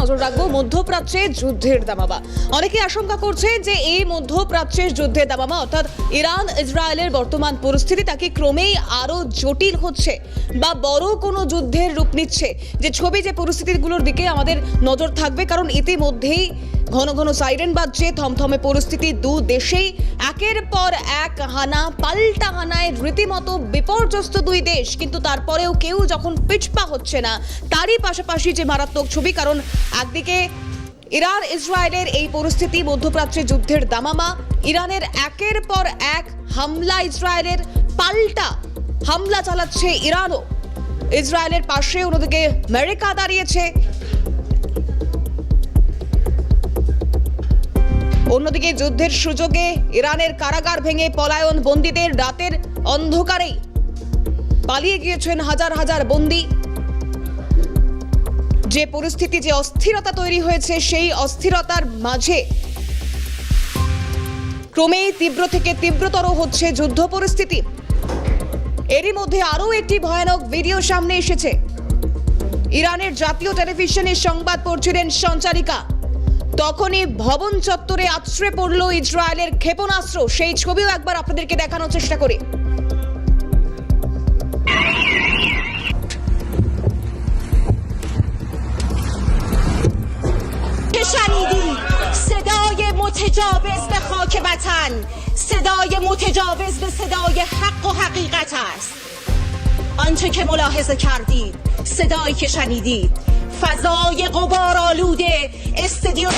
নজর রাখবো মধ্যপ্রাচ্যে যুদ্ধের দামামা। অনেকে আশঙ্কা করছে যে এই মধ্যপ্রাচ্যের যুদ্ধের দামামা অর্থাৎ ইরান ইসরায়েলের বর্তমান পরিস্থিতি তাকে ক্রমেই আরো জটিল হচ্ছে বা বড় কোনো যুদ্ধের রূপ নিচ্ছে। যে ছবি যে পরিস্থিতিগুলোর দিকে আমাদের নজর থাকবে, কারণ ইতিমধ্যেই ঘন ঘন সাইরেন বাজছে, থমথমে পরিস্থিতি, দু দেশেই একের পর এক হানা পাল্টা হানায় রীতিমতো বিপর্যস্ত দুই দেশ। কিন্তু তারপরেও কেউ যখন পিছপা হচ্ছে না, তারই পাশাপাশি যে মারাত্মক ছবি, কারণ একদিকে ইরান ইসরায়েলের এই পরিস্থিতি, মধ্যপ্রাচ্যে যুদ্ধের দামামা, ইরানের একের পর এক হামলা, ইসরায়েলের পাল্টা হামলা চালাচ্ছে ইরানও, ইসরায়েলের পাশে অন্যদিকে আমেরিকা দাঁড়িয়েছে। অন্যদিকে যুদ্ধের সুযোগে ইরানের কারাগার ভেঙে পলায়ন বন্দীদের, রাতের অন্ধকারেই পালিয়ে গিয়েছেন হাজার হাজার বন্দী। যে পরিস্থিতি, যে অস্থিরতা তৈরি হয়েছে, সেই অস্থিরতার মাঝে ক্রমেই তীব্র থেকে তীব্রতর হচ্ছে যুদ্ধ পরিস্থিতি। এরই মধ্যে আরও একটি ভয়ানক ভিডিও সামনে এসেছে। ইরানের জাতীয় টেলিভিশনে সংবাদ পড়ছিলেন সঞ্চারিকা, তখনই ভবন চত্বরে আছড়ে পড়ল ইসরায়েলের ক্ষেপণাস্ত্র। সেই ছবিও একবার আপনাদেরকে দেখানোর চেষ্টা করি। شنیدید صدای متجاوز به خاک وطن، صدای متجاوز به صدای حق و حقیقت است. آنچه که ملاحظه کردید، صدایی که شنیدید، فضای غبارآلوده استودیو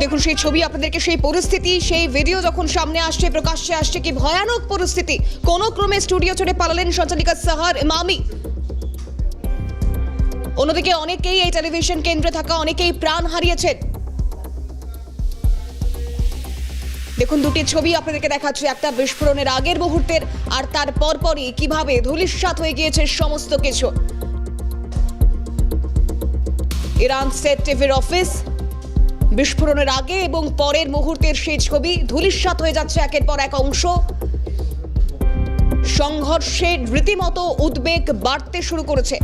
দেখুন সেই ছবি আপনাদেরকে, সেই পরিস্থিতি, সেই ভিডিও যখন সামনে আসছে, প্রকাশ্যে আসছে, কি ভয়ানক পরিস্থিতি। কোন ক্রমে স্টুডিও ছেড়ে পালালেন সঞ্চালিকা সাহার ইমামি। অন্যদিকে অনেকেই এই টেলিভিশন কেন্দ্রে থাকা অনেকেই প্রাণ হারিয়েছেন। দেখুন দুটি ছবি আপনাদেরকে দেখাচ্ছে, একটা বিস্ফোরণের আগের মুহূর্তের, আর তার পরপরই কিভাবে ধূলিসাৎ হয়ে গিয়েছে সমস্ত কিছু। ইরান স্টেট টিভির অফিস, বিস্ফোরণের আগে এবং পরের মুহূর্তের সেই ছবি, ধূলিসাৎ হয়ে যাচ্ছে একের পর এক অংশ। সংঘর্ষের রীতিমতো উদ্বেগ বাড়তে শুরু করেছে।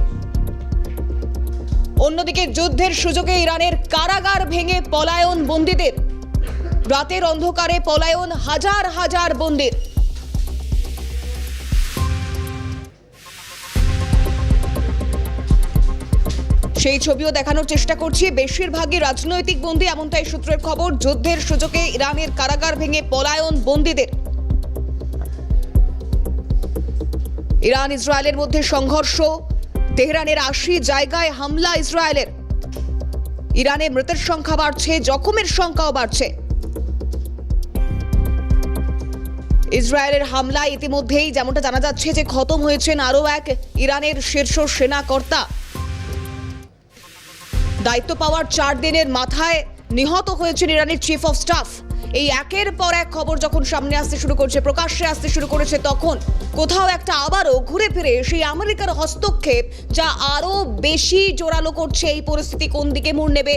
অন্যদিকে যুদ্ধের সুযোগে ইরানের কারাগার ভেঙে পলায়ন বন্দীদের, রাতের অন্ধকারে পলায়ন হাজার হাজার বন্দীর। সেই ছবিও দেখানোর চেষ্টা করছি। বেশিরভাগই রাজনৈতিক বন্দী, এমনটাই সূত্রের খবর। যুদ্ধের সুযোগে ইরানের কারাগার ভেঙে পলায়ন বন্দীদের। ইরান ইসরায়েলের মধ্যে সংঘর্ষ, তেহরানের 80 জায়গায় হামলা ইসরায়েলের। ইরানে মৃতের সংখ্যা বাড়ছে, জখমের সংখ্যাও বাড়ছে। ইসরায়েলের হামলায় ইতিমধ্যেই যেমনটা জানা যাচ্ছে যে খতম হয়েছেন আরও এক ইরানের শীর্ষ সেনা কর্তা। দায়িত্ব পাওয়ার 4 দিনের মাথায় নিহত হয়েছেন ইরানের চিফ অফ স্টাফ। এই একের পর এক খবর যখন সামনে আসতে শুরু করছে, প্রকাশ্যে আসতে শুরু করেছে, তখন কোথাও একটা আবারও ঘুরে ফিরে সেই আমেরিকার হস্তক্ষেপ, যা আরো বেশি জোরালো করছে এই পরিস্থিতি কোন দিকে মোড় নেবে।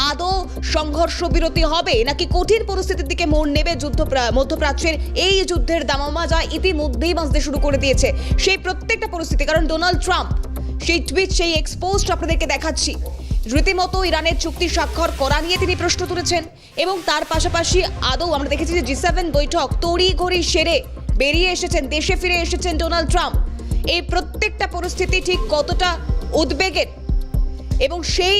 আদৌ সংঘর্ষ বিরতি হবে নাকি কঠিন পরিস্থিতির দিকে মোড় নেবে মধ্যপ্রাচ্যের এই যুদ্ধের দামামা, যা ইতিমধ্যেই বাঁচতে শুরু করে দিয়েছে সেই প্রত্যেকটা পরিস্থিতি। কারণ ডোনাল্ড ট্রাম্প সেই টুইট, সেই এক্সপোস্ট আপনাদেরকে দেখাচ্ছি, রীতিমতো ইরানের চুক্তি স্বাক্ষর করা নিয়ে তিনি প্রশ্ন তুলেছেন। এবং তার পাশাপাশি আদৌ আমরা দেখেছি যে G7 বৈঠক তড়িঘড়ি সেরে বেরিয়ে এসেছেন, দেশে ফিরে এসেছেন ডোনাল্ড ট্রাম্প। এই প্রত্যেকটা পরিস্থিতি ঠিক কতটা উদ্বেগের, এবং সেই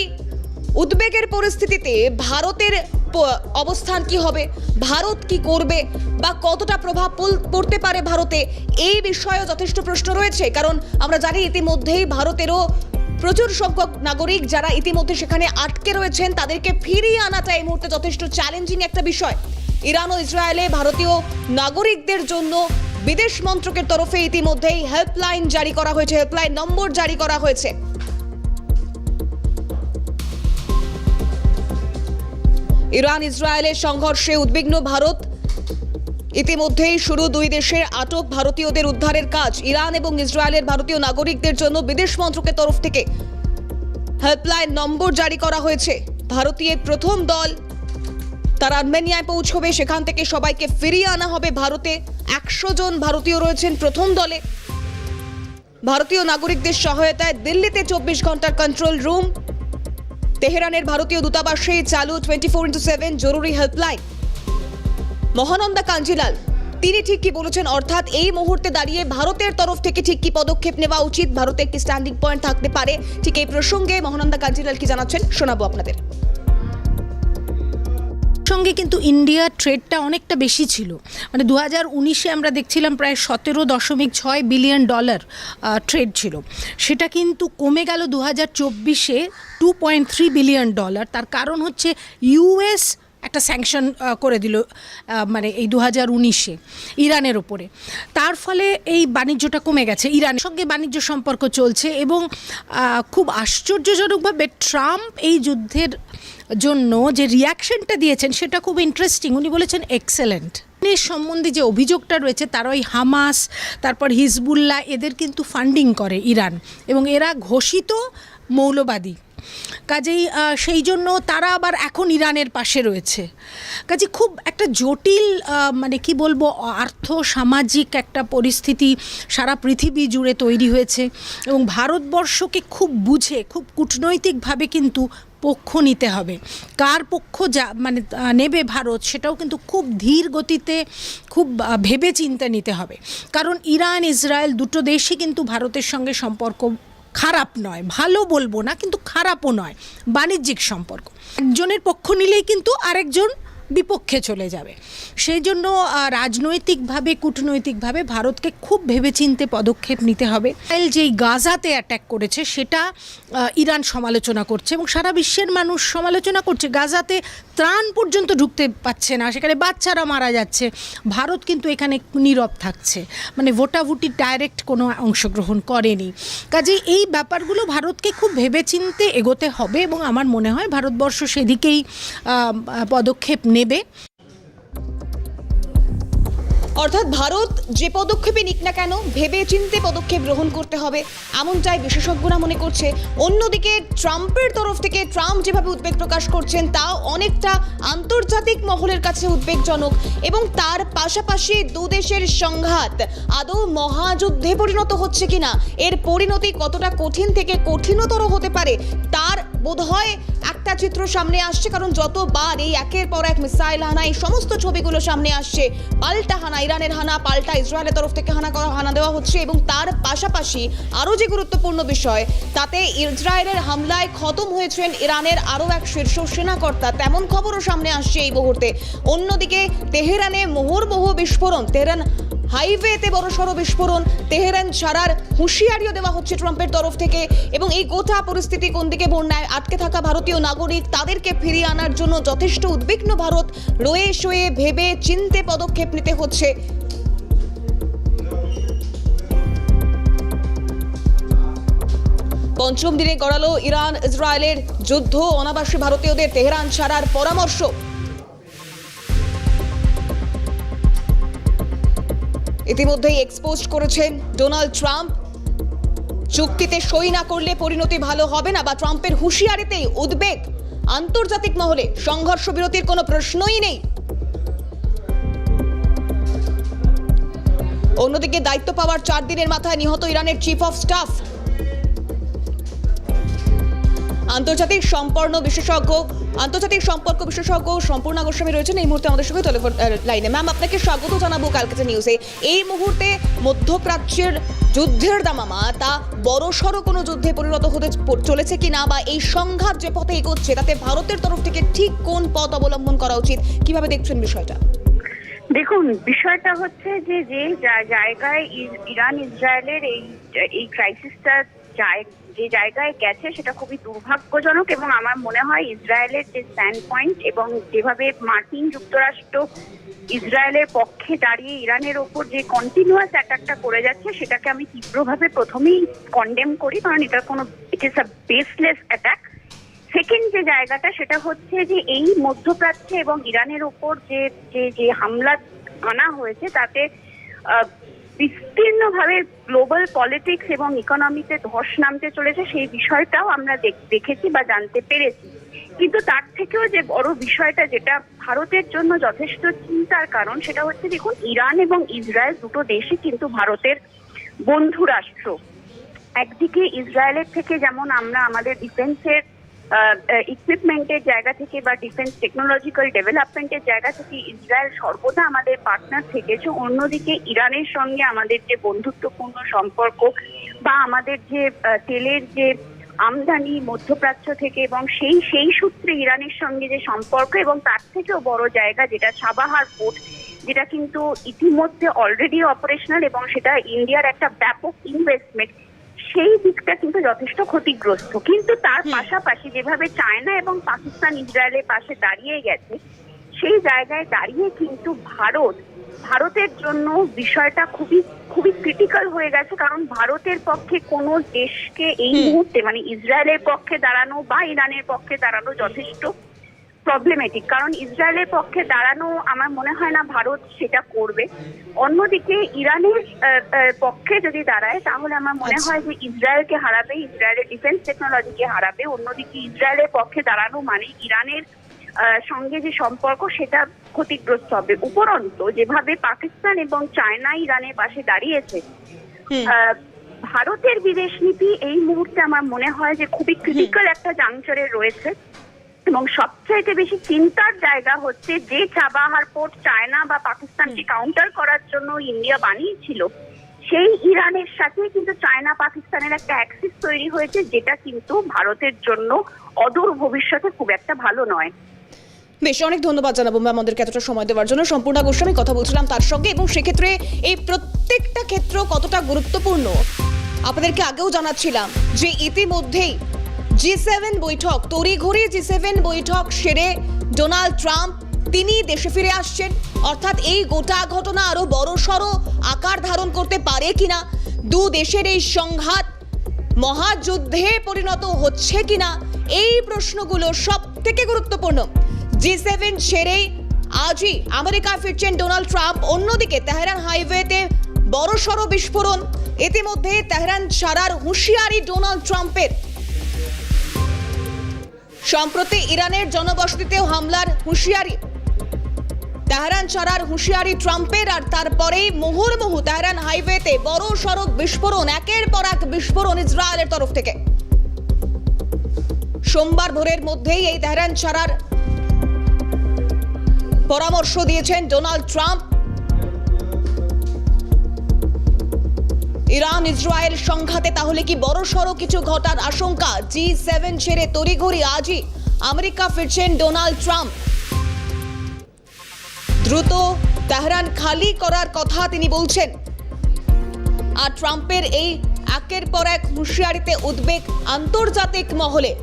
উদ্বেগের পরিস্থিতিতে ভারতের অবস্থান কি হবে, ভারত কি করবে বা কতটা প্রভাব পড়তে পারে ভারতে, এই বিষয়েও যথেষ্ট প্রশ্ন রয়েছে। কারণ আমরা জানি ইতিমধ্যেই ভারতেরও প্রচুর সংখ্যক নাগরিক যারা ইতিমধ্যে সেখানে আটকে রয়েছেন, তাদেরকে ফিরিয়ে আনাটা এই মুহূর্তে যথেষ্ট চ্যালেঞ্জিং একটা বিষয়। ইরান ও ইসরায়েলে ভারতীয় নাগরিকদের জন্য বিদেশ মন্ত্রকের তরফে ইতিমধ্যেই হেল্পলাইন জারি করা হয়েছে, হেল্পলাইন নম্বর জারি করা হয়েছে। ইরান ইসরায়েলের সংঘর্ষে উদ্বিগ্ন ভারত। ইতিমধ্যেই শুরু দুই দেশের আটক ভারতীয়দের উদ্ধারের কাজ। ইরান এবং ইসরায়েলের ভারতীয় নাগরিকদের জন্য বিদেশ মন্ত্রকের তরফ থেকে হেল্পলাইন নম্বর জারি করা হয়েছে। ভারতীয় প্রথম দল তারা আর্মেনিয়ায় পৌঁছবে, সেখান থেকে সবাইকে ফিরিয়ে আনা হবে ভারতে। 100 জন ভারতীয় রয়েছেন প্রথম দলে। ভারতীয় নাগরিকদের সহায়তায় দিল্লিতে 24 ঘন্টার কন্ট্রোল রুম। তেহরানের ভারতীয় দূতাবাসে চালু 24x7 জরুরি হেল্পলাইন। মহানন্দা কাঞ্জিলাল তিনি ঠিক কি বলেছেন, অর্থাৎ এই মুহূর্তে দাঁড়িয়ে ভারতের তরফ থেকে ঠিক কি পদক্ষেপ নেওয়া উচিত, ভারতের কি স্ট্যান্ডিং পয়েন্ট থাকতে পারে, ঠিক এই প্রসঙ্গে মহানন্দা কাঞ্জিলাল কি জানাচ্ছেন শোনাবো আপনাদের। সঙ্গে কিন্তু ইন্ডিয়ার ট্রেডটা অনেকটা বেশি ছিল, মানে 2019-এ আমরা দেখছিলাম প্রায় $17.6 বিলিয়ন ট্রেড ছিল, সেটা কিন্তু কমে গেল 2024-এ $2.3 বিলিয়ন। তার কারণ হচ্ছে ইউএস একটা স্যাংশন করে দিল মানে এই 2019-এ ইরানের ওপরে। তার ফলে এই বাণিজ্যটা কমে গেছে, ইরানের সঙ্গে বাণিজ্য সম্পর্ক চলছে এবং খুব আশ্চর্যজনকভাবে ট্রাম্প এই যুদ্ধের জন্য যে রিয়াকশনটা দিয়েছেন সেটা খুব ইন্টারেস্টিং। উনি বলেছেন এক্সেলেন্ট। এর সম্বন্ধে যে অভিযোগটা রয়েছে তারা ওই হামাস, তারপর হিজবুল্লাহ, এদের কিন্তু ফান্ডিং করে ইরান এবং এরা ঘোষিত মৌলবাদী। কাজেই সেই জন্য তারা আবার এখন ইরানের পাশে রয়েছে। কাজে খুব একটা জটিল মানে কি বলবো আর্থ সামাজিক একটা পরিস্থিতি সারা পৃথিবী জুড়ে তৈরি হয়েছে এবং ভারতবর্ষকে খুব বুঝে খুব কূটনৈতিকভাবে কিন্তু পক্ষ নিতে হবে। কার পক্ষ যা মানে নেবে ভারত সেটাও কিন্তু খুব ধীর গতিতে খুব ভেবে চিন্তে নিতে হবে, কারণ ইরান ইসরায়েল দুটো দেশই কিন্তু ভারতের সঙ্গে সম্পর্ক খারাপ নয়, ভালো বলবো না কিন্তু খারাপও নয়, বাণিজ্যিক সম্পর্ক। একজনের পক্ষ নিলেই কিন্তু আরেকজন বিপক্ষে চলে যাবে। সেই জন্য রাজনৈতিকভাবে কূটনৈতিকভাবে ভারতকে খুব ভেবেচিন্তে পদক্ষেপ নিতে হবে। ইসরায়েল যেই গাজাতে অ্যাটাক করেছে সেটা ইরান সমালোচনা করছে এবং সারা বিশ্বের মানুষ সমালোচনা করছে। গাজাতে ত্রাণ পর্যন্ত ঢুকতে পারছে না, সেখানে বাচ্চারা মারা যাচ্ছে। ভারত কিন্তু এখানে নীরব থাকছে, মানে ভোটাভুটি ডাইরেক্ট কোনো অংশগ্রহণ করেনি। কাজেই এই ব্যাপারগুলো ভারতকে খুব ভেবেচিন্তে এগোতে হবে এবং আমার মনে হয় ভারতবর্ষ সেদিকেই পদক্ষেপ নেবে। অর্থাৎ ভারত যে পদক্ষেপে নিক না কেন ভেবে চিন্তে পদক্ষেপ গ্রহণ করতে হবে, এমনটাই বিশেষজ্ঞরা মনে করছে। অন্যদিকে ট্রাম্পের তরফ থেকে ট্রাম্প যেভাবে উদ্বেগ প্রকাশ করছেন তাও অনেকটা আন্তর্জাতিক মহলের কাছে উদ্বেগজনক এবং তার পাশাপাশি দু দেশের সংঘাত আদৌ মহাযুদ্ধে পরিণত হচ্ছে কিনা, এর পরিণতি কতটা কঠিন থেকে কঠিনতর হতে পারে তার বোধহয় একটা চিত্র সামনে আসছে। কারণ যতবার এই একের পর এক মিসাইল হানা, এই সমস্ত ছবিগুলো সামনে আসছে, পাল্টা হানা ইরানের হানা, পাল্টা ইসরায়েলের তরফ থেকে হানা দেওয়া হচ্ছে এবং তার পাশাপাশি আরও যে গুরুত্বপূর্ণ বিষয়, তাতে ইসরায়েলের হামলায় খতম হয়েছেন ইরানের আরও এক শীর্ষ সেনাকর্তা, তেমন খবরও সামনে আসছে এই মুহূর্তে। অন্যদিকে তেহরানে মুহুর্মুহু বিস্ফোরণ, তেহরান হাইওয়েতে বড়সড় বিস্ফোরণ, তেহরান ছাড়ার হুঁশিয়ারিও দেওয়া হচ্ছে ট্রাম্পের তরফ থেকে এবং এই গোটা পরিস্থিতি কোন দিকে বন্যায় আটকে থাকা ভারতীয় নাগরিক তাদেরকে ফিরিয়ে আনার জন্য যথেষ্ট উদ্বিগ্ন ভারত। রয়ে শোয়ে ভেবে চিন্তে পদক্ষেপ নিতে হচ্ছে। পঞ্চম দিনে গড়ালো ইরান ইসরায়েলের যুদ্ধ, অনাবাসী ভারতীয়দের তেহরান ছাড়ার পরামর্শ। ইতিমধ্যেই এক্সপোজ করেছেন ডোনাল্ড ট্রাম্প, চুক্তিতে সই না করলে পরিণতি ভালো হবে না, বা ট্রাম্পের হুঁশিয়ারিতেই উদ্বেগ আন্তর্জাতিক মহলে, সংঘর্ষ বিরতির কোনো প্রশ্নই নেই। অন্যদিকে দায়িত্ব পাওয়ার 4 দিনের মাথায় নিহত ইরানের চিফ অফ স্টাফ। আন্তর্জাতিক সম্পর্ক বিশেষজ্ঞ সম্পূর্ণা গোস্বামী রয়েছেন এই মুহূর্তে আমাদের সঙ্গে টেলিফোন লাইনে। ম্যাম, আপনাকে স্বাগত জানাবো ক্যালকাটা নিউজে। এই মুহূর্তে মধ্যপ্রাচ্যের যুদ্ধের দামামা তা বড়সড় কোনো যুদ্ধে পরিণত হতে চলেছে কিনা, বা এই সংঘাত যে পথে এগোচ্ছে তাতে ভারতের তরফ থেকে ঠিক কোন পথ অবলম্বন করা উচিত, কিভাবে দেখছেন বিষয়টা? দেখুন, বিষয়টা হচ্ছে যে জায়গায় ইরান ইসরায়েলের এই ক্রাইসিসটা যে জায়গায় গেছে সেটা খুবই দুর্ভাগ্যজনক এবং আমার মনে হয় ইসরায়েলের যে স্ট্যান্ড পয়েন্ট এবং যেভাবে মার্কিন যুক্তরাষ্ট্র ইসরায়েলের পক্ষে দাঁড়িয়ে ইরানের ওপর যে কন্টিনিউয়াস অ্যাটাকটা করে যাচ্ছে সেটাকে আমি তীব্রভাবে প্রথমেই কন্ডেম করি, কারণ এটা কোনো it is a baseless attack. Second যে জায়গাটা সেটা হচ্ছে যে এই মধ্যপ্রাচ্যে এবং ইরানের ওপর যে হামলা আনা হয়েছে তাতে বিস্তীর্ণভাবে গ্লোবাল পলিটিক্স এবং ইকোনমিতে ধস নামতে চলেছে, সেই বিষয়টাও আমরা দেখেছি বা জানতে পেরেছি। কিন্তু তার থেকেও যে বড় বিষয়টা যেটা ভারতের জন্য যথেষ্ট চিন্তার কারণ, সেটা হচ্ছে দেখুন, ইরান এবং ইসরায়েল দুটো দেশই কিন্তু ভারতের বন্ধু রাষ্ট্র। একদিকে ইসরায়েলের থেকে যেমন আমরা আমাদের ডিফেন্সের ইকুইপমেন্টের জায়গা থেকে বা ডিফেন্স টেকনোলজিক্যাল ডেভেলপমেন্টের জায়গা থেকে ইসরায়েল সর্বদা আমাদের পার্টনার থেকেছে, অন্যদিকে ইরানের সঙ্গে আমাদের যে বন্ধুত্বপূর্ণ সম্পর্ক বা আমাদের যে তেলের যে আমদানি মধ্যপ্রাচ্য থেকে এবং সেই সূত্রে ইরানের সঙ্গে যে সম্পর্ক, এবং তার থেকেও বড় জায়গা যেটা চাবাহার পোর্ট, যেটা কিন্তু ইতিমধ্যে অলরেডি অপারেশনাল এবং সেটা ইন্ডিয়ার একটা ব্যাপক ইনভেস্টমেন্ট, সেই দিকটা কিন্তু যথেষ্ট ক্ষতিগ্রস্ত। কিন্তু তার পাশাপাশি যেভাবে চায়না এবং পাকিস্তান ইসরায়েলের পাশে দাঁড়িয়ে গেছে, সেই জায়গায় দাঁড়িয়ে কিন্তু ভারতের জন্য বিষয়টা খুবই খুবই ক্রিটিক্যাল হয়ে গেছে। কারণ ভারতের পক্ষে কোনো দেশকে এই মুহূর্তে মানে ইসরায়েলের পক্ষে দাঁড়ানো বা ইরানের পক্ষে দাঁড়ানো যথেষ্ট প্রবলেমেটিক। কারণ ইসরায়েলের পক্ষে দাঁড়ানো আমার মনে হয় না ভারত সেটা করবে। অন্যদিকে ইরানের পক্ষে যদি দাঁড়ায় তাহলে আমার মনে হয় যে ইসরায়েলকে হারাবে, ইসরায়েলের ডিফেন্স টেকনোলজিকে হারাবে। অন্যদিকে ইসরায়েলের পক্ষে দাঁড়ানো মানে ইরানের সঙ্গে যে সম্পর্ক সেটা ক্ষতিগ্রস্ত হবে। উপরন্তু যেভাবে পাকিস্তান এবং চায়না ইরানের পাশে দাঁড়িয়েছে, ভারতের বিদেশ নীতি এই মুহূর্তে আমার মনে হয় যে খুবই ক্রিটিক্যাল একটা জাংচারে রয়েছে। এবং সবচাইতে বেশি চিন্তার জায়গা হচ্ছে যে চাবাহার পোর্ট চায়না বা পাকিস্তানকে কাউন্টার করার জন্য ইন্ডিয়া বানিয়েছিল, সেই ইরানের সাথে কিন্তু চায়না পাকিস্তানের একটা অ্যাক্সিস তৈরি হয়েছে, যেটা কিন্তু ভারতের জন্য অদূর ভবিষ্যতে খুব একটা ভালো নয়। বেশ, অনেক ধন্যবাদ জানাবো ম্যাম আমাদেরকে এতটা সময় দেওয়ার জন্য। সম্পূর্ণা গোস্বামী কথা বলছিলাম তার সঙ্গে, এবং সেক্ষেত্রে এই প্রত্যেকটা ক্ষেত্র কতটা গুরুত্বপূর্ণ আপনাদেরকে আগেও জানাচ্ছিলাম যে ইতিমধ্যেই G7 বৈঠক, তড়িঘড়ি G7 বৈঠক সেরে ডোনাল্ড ট্রাম্প তিনি দেশে ফিরে আসছেন। অর্থাৎ এই গোটা ঘটনা আরো বড়সড় আকার ধারণ করতে পারে কিনা, দু দেশের এই সংঘাত মহাযুদ্ধে পরিণত হচ্ছে কিনা, এই প্রশ্নগুলো সব থেকে গুরুত্বপূর্ণ। G7 সেরে আজই আমেরিকা ফিরছেন ডোনাল্ড ট্রাম্প। অন্যদিকে তেহরান হাইওয়েতে বড়সড় বিস্ফোরণ, ইতিমধ্যে তেহরান ছাড়ার হুঁশিয়ারি ডোনাল্ড ট্রাম্পের। সম্প্রতি ইরানের জনবসতিতেও হামলার হুঁশিয়ারি, তেহরান ছাড়ার হুঁশিয়ারি ট্রাম্পের। আর তারপরেই মুহুর্মুহু তেহরান হাইওয়েতে বড় সড়ক বিস্ফোরণ, একের পর এক বিস্ফোরণ ইসরায়েলের তরফ থেকে। সোমবার ভোরের মধ্যেই এই তেহরান ছাড়ার পরামর্শ দিয়েছেন ডোনাল্ড ট্রাম্প। ইরান ইসরায়েল সংঘাতে তাহলে কি বড়সড় কিছু ঘটার আশঙ্কা? G7 ছেড়ে তড়িঘড়ি আজই আমেরিকা ফিরছেন ডোনাল্ড ট্রাম্প। দ্রুত তেহরান খালি করার কথা তিনি বলছেন। আর ট্রাম্পের এই একের পর এক হুঁশিয়ারিতে উদ্বেগ আন্তর্জাতিক মহলে।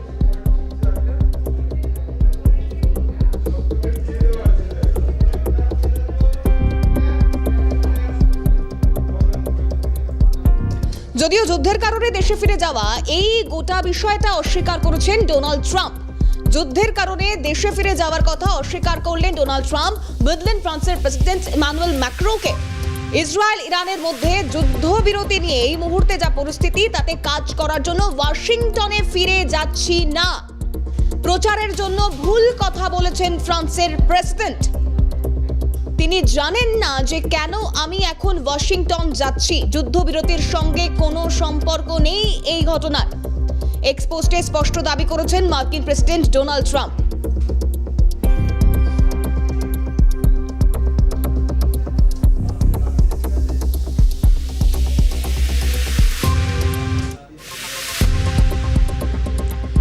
যদিও যুদ্ধের কারণে দেশে ফিরে যাওয়া এই গোটা বিষয়টা অস্বীকার করেছেন ডোনাল্ড ট্রাম্প। যুদ্ধের কারণে দেশে ফিরে যাওয়ার কথা অস্বীকার করলেন ডোনাল্ড ট্রাম্প। বদলেন ফ্রান্সের প্রেসিডেন্ট ইমানুয়েল ম্যাক্রোকে। ইসরায়েল ইরানের মধ্যে যুদ্ধবিরতি নিয়ে এই মুহূর্তে যা পরিস্থিতি, তাতে কাজ করার জন্য ওয়াশিংটনে ফিরে যাচ্ছি না, প্রচারের জন্য ভুল কথা বলেছেন ফ্রান্সের প্রেসিডেন্ট। তিনি জানেন না যে কেন আমি এখন ওয়াশিংটন যাচ্ছি, যুদ্ধবিরতির সঙ্গে কোনো সম্পর্ক নেই এই ঘটনার। এক্সপোস্টে স্পষ্ট দাবি করেছেন মার্কিন প্রেসিডেন্ট ডোনাল্ড ট্রাম্প।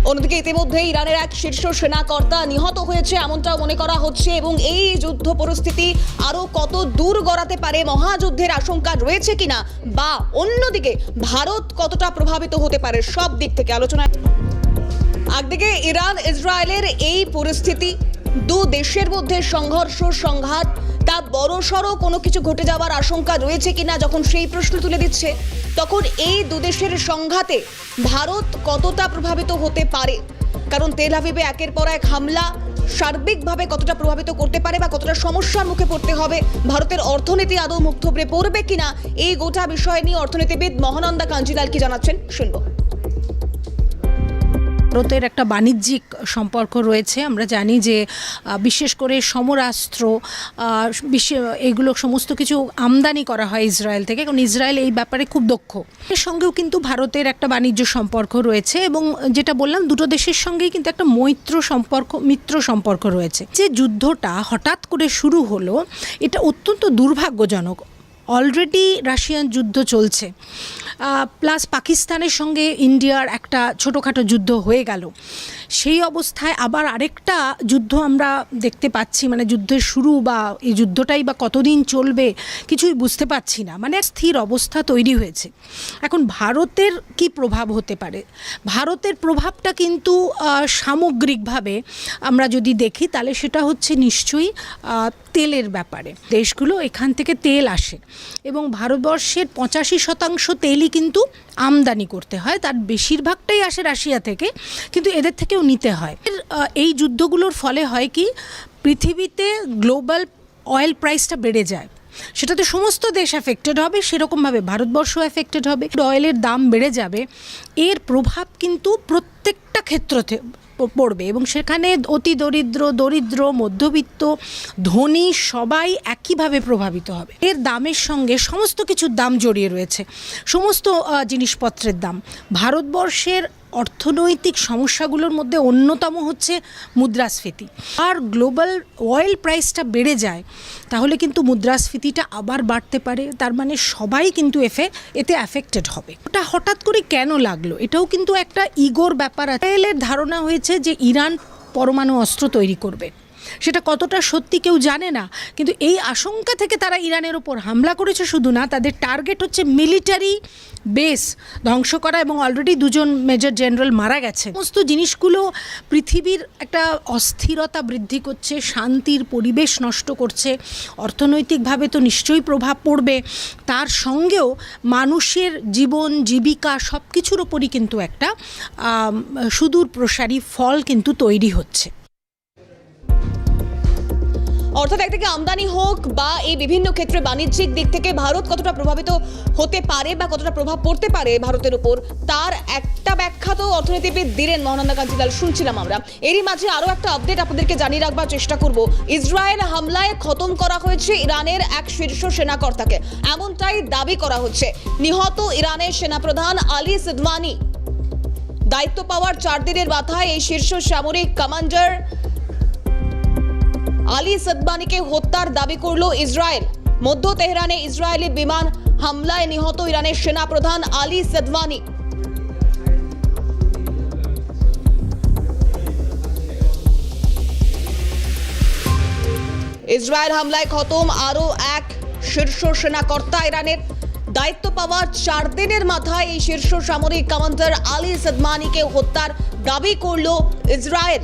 অন্যদিকে ইতিমধ্যে ইরানের এক শীর্ষ সেনাকর্তা নিহত হয়েছে এমনটাও মনে করা হচ্ছে, এবং এই যুদ্ধ পরিস্থিতি আরো কত দূর গড়াতে পারে, মহাযুদ্ধের আশঙ্কা রয়েছে কিনা, বা অন্যদিকে ভারত কতটা প্রভাবিত হতে পারে, সব দিক থেকে আলোচনা। একদিকে ইরান ইসরায়েলের এই পরিস্থিতি, দু দেশের মধ্যে সংঘর্ষ সংঘাত, তা বড়সড় কোনো কিছু ঘটে যাওয়ার আশঙ্কা রয়েছে কিনা যখন সেই প্রশ্ন তুলে দিচ্ছে, তখন এই দু দেশের সংঘাতে ভারত কতটা প্রভাবিত হতে পারে। কারণ তেল আভিভে একের পর এক হামলা সার্বিকভাবে কতটা প্রভাবিত করতে পারে বা কতটা সমস্যার মুখে পড়তে হবে, ভারতের অর্থনীতি আদৌ মুখ থুবড়ে পড়বে কিনা, এই গোটা বিষয় নিয়ে অর্থনীতিবিদ মহানন্দা কাঞ্জিলাল কি জানাচ্ছেন শুনবো। ভারতের একটা বাণিজ্যিক সম্পর্ক রয়েছে। আমরা জানি যে বিশেষ করে সমরাস্ত্র এগুলো সমস্ত কিছু আমদানি করা হয় ইসরায়েল থেকে, কারণ ইসরায়েল এই ব্যাপারে খুব দক্ষ। এর সঙ্গেও কিন্তু ভারতের একটা বাণিজ্য সম্পর্ক রয়েছে এবং যেটা বললাম দুটো দেশের সঙ্গেই কিন্তু একটা মিত্র সম্পর্ক রয়েছে। যে যুদ্ধটা হঠাৎ করে শুরু হলো এটা অত্যন্ত দুর্ভাগ্যজনক। অলরেডি রাশিয়ান যুদ্ধ চলছে, প্লাস পাকিস্তানের সঙ্গে ইন্ডিয়ার একটা ছোটোখাটো যুদ্ধ হয়ে গেল। সেই অবস্থায় আবার আরেকটা যুদ্ধ আমরা দেখতে পাচ্ছি, মানে যুদ্ধের শুরু বা এই যুদ্ধটাই বা কতদিন চলবে কিছুই বুঝতে পারছি না, মানে স্থির অবস্থা তৈরি হয়েছে। এখন ভারতের কি প্রভাব হতে পারে? ভারতের প্রভাবটা কিন্তু সামগ্রিকভাবে আমরা যদি দেখি তাহলে সেটা হচ্ছে নিশ্চয়ই তেলের ব্যাপারে। দেশগুলো এখান থেকে তেল আসে এবং ভারতবর্ষের 85% তেলই কিন্তু আমদানি করতে হয়, তার বেশিরভাগটাই আসে রাশিয়া থেকে, কিন্তু এদের থেকেও নিতে হয়। এই যুদ্ধগুলোর ফলে হয় কি, পৃথিবীতে গ্লোবাল অয়েল প্রাইসটা বেড়ে যায়, সেটাতে সমস্ত দেশ এফেক্টেড হবে, সেরকমভাবে ভারতবর্ষ এফেক্টেড হবে। অয়েলের দাম বেড়ে যাবে, এর প্রভাব কিন্তু প্রত্যেকটা ক্ষেত্রতে পড়বে এবং সেখানে অতি দরিদ্র মধ্যবিত্ত ধনী সবাই একইভাবে প্রভাবিত হবে। এর দামের সঙ্গে সমস্ত কিছুর দাম জড়িয়ে রয়েছে, সমস্ত জিনিসপত্রের দাম। ভারতবর্ষের অর্থনৈতিক সমস্যাগুলোর মধ্যে অন্যতম হচ্ছে মুদ্রাস্ফীতি। আর গ্লোবাল অয়েল প্রাইসটা বেড়ে যায় তাহলে কিন্তু মুদ্রাস্ফীতিটা আবার বাড়তে পারে, তার মানে সবাই কিন্তু এতে অ্যাফেক্টেড হবে। ওটা হঠাৎ করে কেন লাগলো, এটাও কিন্তু একটা ইগোর ব্যাপার আছে। ইসরায়েলের ধারণা হয়েছে যে ইরান পরমাণু অস্ত্র তৈরি করবে, সেটা কতটা সত্যি কেউ জানে না, কিন্তু এই আশঙ্কা থেকে তারা ইরানের ওপর হামলা করেছে। শুধু না, তাদের টার্গেট হচ্ছে মিলিটারি বেস ধ্বংস করা এবং অলরেডি 2 মেজর জেনারেল মারা গেছে। সমস্ত জিনিসগুলো পৃথিবীর একটা অস্থিরতা বৃদ্ধি করছে, শান্তির পরিবেশ নষ্ট করছে, অর্থনৈতিকভাবে তো নিশ্চয়ই প্রভাব পড়বে, তার সঙ্গেও মানুষের জীবন জীবিকা সব কিছুর ওপরই কিন্তু একটা সুদূর প্রসারী ফল কিন্তু তৈরি হচ্ছে। অর্থাৎ একদিকে আমদানি হোক বা এই বিভিন্ন ক্ষেত্রে বাণিজ্যিক দিক থেকে ভারত কতটা প্রভাবিত হতে পারে বা কতটা প্রভাব পড়তে পারে ভারতের উপর, তার একটা ব্যাখ্যা তো অর্থনীতিবিদ দিলেন মহানন্দা কাঞ্জি লাল, শুনছিলাম আমরা। এরই মাঝে আরও একটা আপডেট আপনাদেরকে জানিয়ে রাখবার চেষ্টা করব। ইসরায়েল হামলায় খতম করা হয়েছে ইরানের এক শীর্ষ সেনাকর্তাকে, এমনটাই দাবি করা হচ্ছে। নিহত ইরানের সেনাপ্রধান আলী সিদওয়ানি। দায়িত্ব পাওয়ার 4 দিনের মাথায় এই শীর্ষ সামরিক কমান্ডার আলী সিদওয়ানিকে হত্যার দাবি করল ইসরায়েল। মধ্য তেহরানে ইসরায়েলি বিমান হামলায় নিহত ইরানের সেনাপ্রধান আলী সিদওয়ানি। ইসরায়েল হামলায় খতম আরও এক শীর্ষ সেনাকর্তা ইরানের। দায়িত্ব পাওয়ার 4 দিনের মাথায় এই শীর্ষ সামরিক কমান্ডার আলী সিদওয়ানিকে হত্যার দাবি করল ইসরায়েল।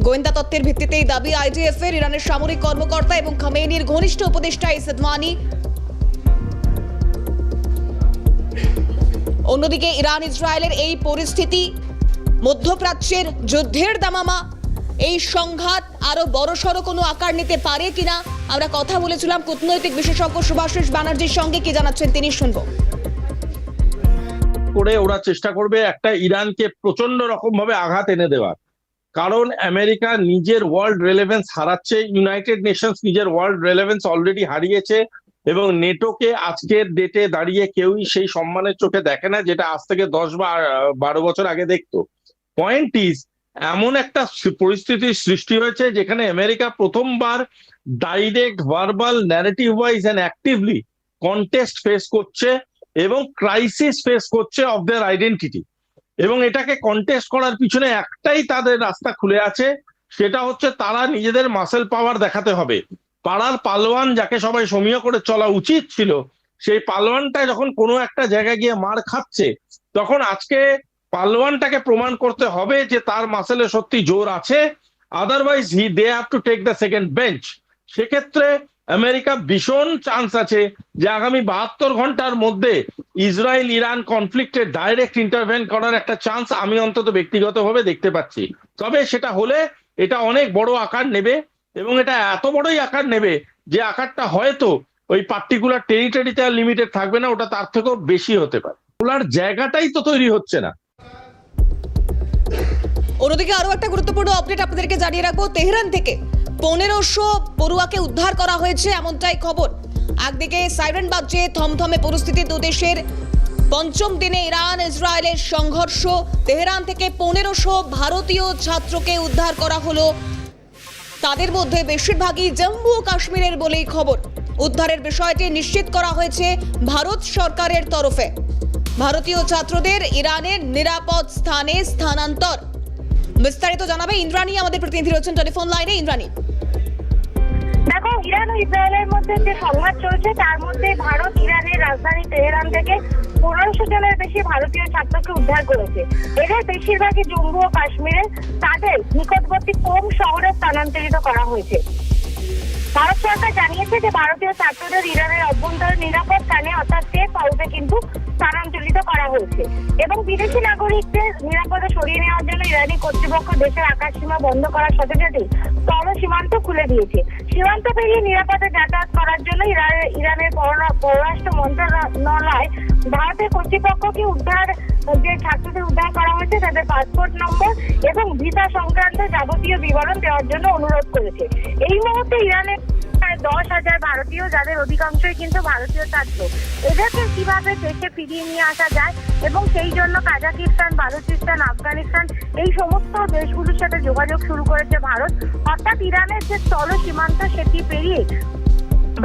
গোয়েন্দা তথ্যের ভিত্তিতে এই দাবি আইডিএফ এর। ইরানের সামরিক কর্মকর্তা এবং খামেনির ঘনিষ্ঠ উপদেষ্টা এই সিদওয়ানি। অন্যদিকে ইরান ইসরায়েলের এই পরিস্থিতি, মধ্যপ্রাচ্যের যুদ্ধের দামামা, এই সংঘাত আরো বড়সড় কোনো আকার নিতে পারে কিনা আমরা কথা বলেছিলাম কূটনৈতিক বিশেষজ্ঞ শুভাশিস ব্যানার্জির সঙ্গে। কি জানাচ্ছেন তিনি, শুনবো। করে ওরা চেষ্টা করবে একটা ইরানকে প্রচন্ড রকম ভাবে আঘাত এনে দেওয়ার, কারণ আমেরিকা নিজের ওয়ার্ল্ড রেলেভেন্স হারাচ্ছে, ইউনাইটেড নেশনস নিজের ওয়ার্ল্ড রেলেভেন্স অলরেডি হারিয়েছে এবং নেটোকে আজকের ডেটে দাঁড়িয়ে কেউই সেই সম্মানের চোখে দেখে না যেটা আজ থেকে 10 বা 12 বছর আগে দেখতো। পয়েন্ট ইজ, এমন একটা পরিস্থিতির সৃষ্টি হয়েছে যেখানে আমেরিকা প্রথমবার direct verbal narrative wise and actively contest face করছে এবং ক্রাইসিস ফেস করছে অফ দেয়ার আইডেন্টিটি। এবং এটাকে কন্টেস্ট করার পিছনে একটাই তাদের রাস্তা খুলে আছে, সেটা হচ্ছে তারা নিজেদের মাসেল পাওয়ার দেখাতে হবে। পাড়ার পালোয়ান যাকে সবাই সমীহ করে চলা উচিত ছিল, সেই পালোয়ানটা যখন কোনো একটা জায়গায় গিয়ে মার খাচ্ছে, তখন আজকে পালোয়ানটাকে প্রমাণ করতে হবে যে তার মাসেলে সত্যি জোর আছে, otherwise they have to take the second bench. সেক্ষেত্রে আমেরিকা ভীষণ চান্স আছে যে আগামী 72 ঘন্টার মধ্যে ইসরায়েল ইরান কনফ্লিক্টে ডাইরেক্ট ইন্টারভেন করার একটা চান্স আমি অন্তত ব্যক্তিগতভাবে দেখতে পাচ্ছি। তবে সেটা হলে এটা অনেক বড় আকার নেবে এবং এটা এত বড়ই আকার নেবে যে আকারটা হয়তো ওই পার্টিকুলার টেরিটরিতে লিমিটেড থাকবে না, ওটা তার থেকেও বেশি হতে পারে। খোলার জায়গাটাই তো তৈরি হচ্ছে না। অন্যদিকে আরো একটা গুরুত্বপূর্ণ আপডেট আপনাদেরকে জানিয়ে রাখবো, তেহরান থেকে 1500 পড়ুয়াকে উদ্ধার করা হয়েছে এমনটাই খবর। একদিকে সাইরেন বাজছে, থমথমে পরিস্থিতি দুদেশের পঞ্চম দিনে ইরান ইসরায়েলের সংঘর্ষ। তেহরান থেকে 1500 ভারতীয় ছাত্রকে উদ্ধার করা হলো, তাদের মধ্যে বেশিরভাগই জম্মু ও কাশ্মীরের বলেই খবর। উদ্ধারের বিষয়টি নিশ্চিত করা হয়েছে ভারত সরকারের তরফে। ভারতীয় ছাত্রদের ইরানের নিরাপদ স্থানে স্থানান্তর। বিস্তারিত জানাবে ইন্দ্রাণী, আমাদের প্রতিনিধি রয়েছেন টেলিফোন লাইনে। ইন্দ্রাণী, দেখো, ইরান ও ইসরায়েলের মধ্যে যে সংঘাত চলছে তার মধ্যে ভারত ইরানের রাজধানী তেহরান থেকে 1500 জনের বেশি ভারতীয় ছাত্রকে উদ্ধার করেছে। এদের বেশিরভাগই জম্মু ও কাশ্মীরের, তাদের নিকটবর্তী কোম শহরে স্থানান্তরিত করা হয়েছে। ভারত সরকার জানিয়েছে যে ভারতীয় ছাত্রদের ইরানের অভ্যন্তরে নিরাপদ স্থানে অর্থাৎ সেফ হাউসে কিন্তু স্থানান্তরিত করা হয়েছে এবং বিদেশি নাগরিকদের নিরাপদে সরিয়ে নেওয়ার জন্য ইরানি কর্তৃপক্ষ দেশের আকাশ সীমা বন্ধ করার সাথে সাথে স্থল সীমান্ত খুলে দিয়েছে। সীমান্ত পেরিয়ে নিরাপদে যাতায়াত করার জন্য ইরানের পররাষ্ট্র মন্ত্রণালয় ভারতের কর্তৃপক্ষকে যে ছাত্রদের উদ্ধার করা হয়েছে তাদের পাসপোর্ট নম্বর এবং ভিসা সংক্রান্ত যাবতীয় বিবরণ দেওয়ার জন্য অনুরোধ করেছে। এই মুহূর্তে ইরানের 10,000 ভারতীয়, যাদের অধিকাংশই কিন্তু ভারতীয় ছাত্র, এদেরকে কিভাবে দেশে ফিরিয়ে নিয়ে আসা যায় এবং সেই জন্য কাজাকিস্তান, বালুচিস্তান, আফগানিস্তান এই সমস্ত দেশগুলোর সাথে যোগাযোগ শুরু করেছে ভারত। অর্থাৎ ইরানের যে স্থল সীমান্ত সেটি পেরিয়ে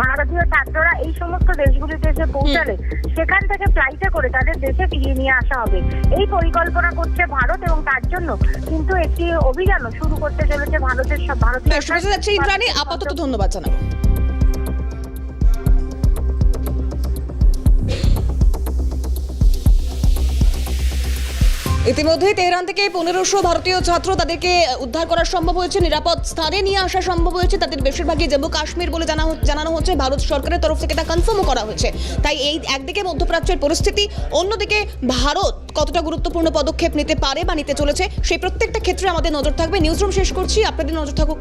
ভারতীয় ছাত্ররা এই সমস্ত দেশগুলিতে এসে পৌঁছালে সেখান থেকে ফ্লাইটে করে তাদের দেশে ফিরিয়ে নিয়ে আসা হবে। এই পরিকল্পনা করছে ভারত এবং তার জন্য কিন্তু একটি অভিযানও শুরু করতে চলেছে ভারতের সব ভারতীয়। শুনে যাচ্ছে ইন্দ্রাণী, আপাতত ধন্যবাদ জানাবো। ইতিমধ্যেই তেহরান থেকে 1500 ভারতীয় ছাত্র, তাদেরকে উদ্ধার করা সম্ভব হয়েছে, নিরাপদ স্থানে নিয়ে আসা সম্ভব হয়েছে। তাদের বেশিরভাগই জম্মু কাশ্মীর বলে জানানো হচ্ছে। ভারত সরকারের তরফ থেকে তা কনফার্মও করা হয়েছে। তাই এই একদিকে মধ্যপ্রাচ্যের পরিস্থিতি, অন্যদিকে ভারত কতটা গুরুত্বপূর্ণ পদক্ষেপ নিতে পারে বা নিতে চলেছে সেই প্রত্যেকটা ক্ষেত্রে আমাদের নজর থাকবে। নিউজরুম শেষ করছি, আপনাদের নজর থাকুক।